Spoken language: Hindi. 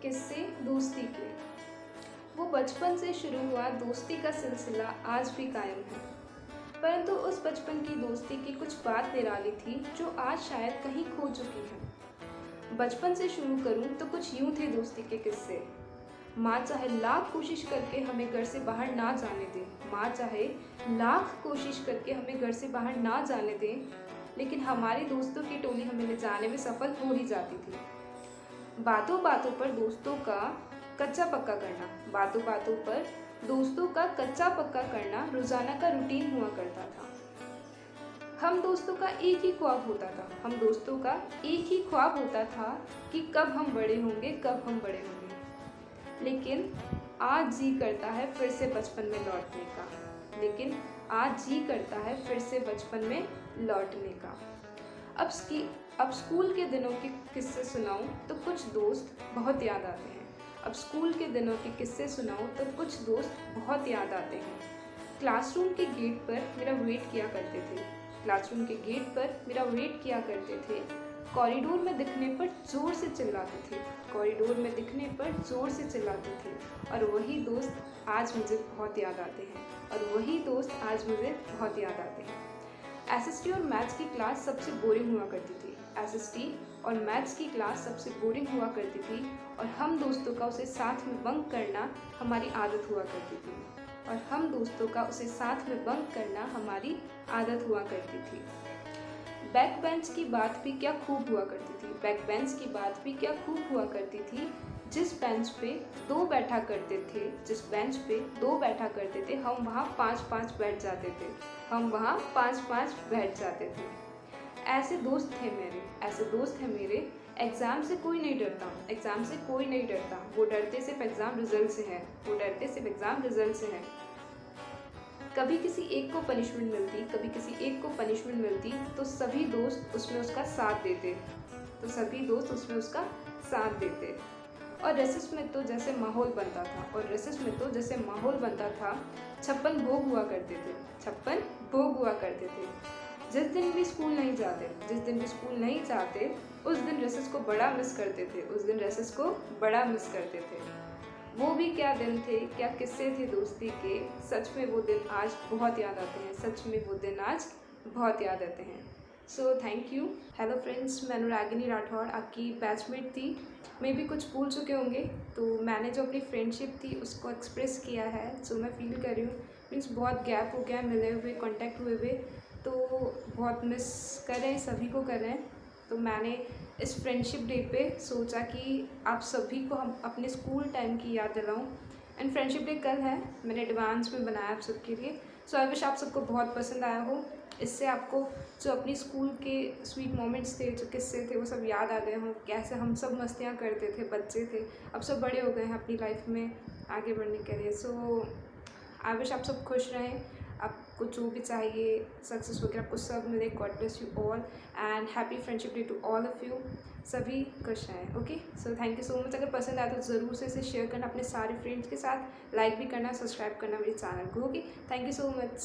किस्से दोस्ती के। वो बचपन से शुरू हुआ दोस्ती का सिलसिला आज भी कायम है, परंतु उस बचपन की दोस्ती की कुछ बात निराली थी जो आज शायद कहीं खो चुकी है। बचपन से शुरू करूं तो कुछ यूं थे दोस्ती के किस्से। माँ चाहे लाख कोशिश करके हमें घर से बाहर ना जाने दे, माँ चाहे लाख कोशिश करके हमें घर से बाहर ना जाने दे, लेकिन हमारे दोस्तों की टोली हमें ले जाने में सफल हो ही जाती थी। बातों बातों पर दोस्तों का कच्चा पक्का करना, बातों बातों पर दोस्तों का कच्चा पक्का करना रोजाना का रूटीन हुआ करता था। हम दोस्तों का एक ही ख्वाब होता था, हम दोस्तों का एक ही ख्वाब होता था कि कब हम बड़े होंगे, कब हम बड़े होंगे। लेकिन आज जी करता है फिर से बचपन में लौटने का, लेकिन आज जी करता है फिर से बचपन में लौटने का। अब स्कूल के दिनों के किस्से सुनाऊं तो कुछ दोस्त बहुत याद आते हैं। अब स्कूल के दिनों के किस्से सुनाऊं तो कुछ दोस्त बहुत याद आते हैं। क्लासरूम के गेट पर मेरा वेट किया करते थे, क्लासरूम के गेट पर मेरा वेट किया करते थे। कॉरिडोर में दिखने पर ज़ोर से चिल्लाते थे, कॉरिडोर में दिखने पर ज़ोर से चिल्लाते थे। और वही दोस्त आज मुझे बहुत याद आते हैं, और वही दोस्त आज मुझे बहुत याद आते हैं। एसएसटी और मैथ्स की क्लास सबसे बोरिंग हुआ करती थी, एसएसटी और मैथ्स की क्लास सबसे बोरिंग हुआ करती थी, और हम दोस्तों का उसे साथ में बंक करना हमारी आदत हुआ करती थी, और हम दोस्तों का उसे साथ में बंक करना हमारी आदत हुआ करती थी। बैक बेंच की बात भी क्या खूब हुआ करती थी, बैक बेंच की बात भी क्या खूब हुआ करती थी। जिस बेंच पे दो बैठा करते थे, जिस बेंच पे दो बैठा करते थे, हम वहाँ पाँच पाँच बैठ जाते थे, हम वहाँ पाँच पाँच बैठ जाते थे। ऐसे दोस्त थे मेरे, ऐसे दोस्त हैं मेरे। एग्ज़ाम से कोई नहीं डरता, एग्ज़ाम से कोई नहीं डरता, वो डरते सिर्फ एग्ज़ाम रिजल्ट से हैं, वो डरते सिर्फ एग्ज़ाम रिजल्ट से हैं। कभी किसी एक को पनिशमेंट मिलती, कभी किसी एक को पनिशमेंट मिलती तो सभी दोस्त उसमें उसका साथ देते, तो सभी दोस्त उसमें उसका साथ देते। और रेसिस में तो जैसे माहौल बनता था, और रेसिस में तो जैसे माहौल बनता था, 56 भोग हुआ करते थे, 56 भोग हुआ करते थे। जिस दिन भी स्कूल नहीं जाते, जिस दिन भी स्कूल नहीं जाते, उस दिन रेसिस को बड़ा मिस करते थे, उस दिन रेसिस को बड़ा मिस करते थे। वो भी क्या दिन थे, क्या किस्से थे दोस्ती के। सच में वो दिन आज बहुत याद आते हैं, सच में वो दिन आज बहुत याद आते हैं। सो थैंक यू। हेलो फ्रेंड्स, मैं अनुरागिनी राठौड़ आपकी बैचमेट थी। मे भी कुछ भूल चुके होंगे, तो मैंने जो अपनी फ्रेंडशिप थी उसको एक्सप्रेस किया है। सो मैं फील कर रही हूँ, मीन्स बहुत गैप हो गया मिले हुए, कांटेक्ट हुए हुए, तो बहुत मिस कर रहे हैं, सभी को कर रहे हैं। तो मैंने इस फ्रेंडशिप डे पे सोचा कि आप सभी को हम अपने स्कूल टाइम की याद दिलाऊं। एंड फ्रेंडशिप डे कल है, मैंने एडवांस में बनाया आप सबके लिए। सो आई विश आप सबको बहुत पसंद आया हो। इससे आपको जो अपनी स्कूल के स्वीट मोमेंट्स थे, जो किस्से थे, वो सब याद आ गए हों, कैसे हम सब मस्तियाँ करते थे, बच्चे थे, अब सब बड़े हो गए हैं अपनी लाइफ में आगे बढ़ने के लिए। सो आई विश आप सब खुश रहें, आपको जो भी चाहिए सक्सेस वगैरह आपको सब मिले। God bless you all and happy friendship day to all of you. सभी खुश रहें। Okay, so thank you so much. अगर पसंद आया तो ज़रूर से इसे शेयर करना अपने सारे फ्रेंड्स के साथ, लाइक भी करना, सब्सक्राइब करना मेरे चैनल को। Okay, thank you so much.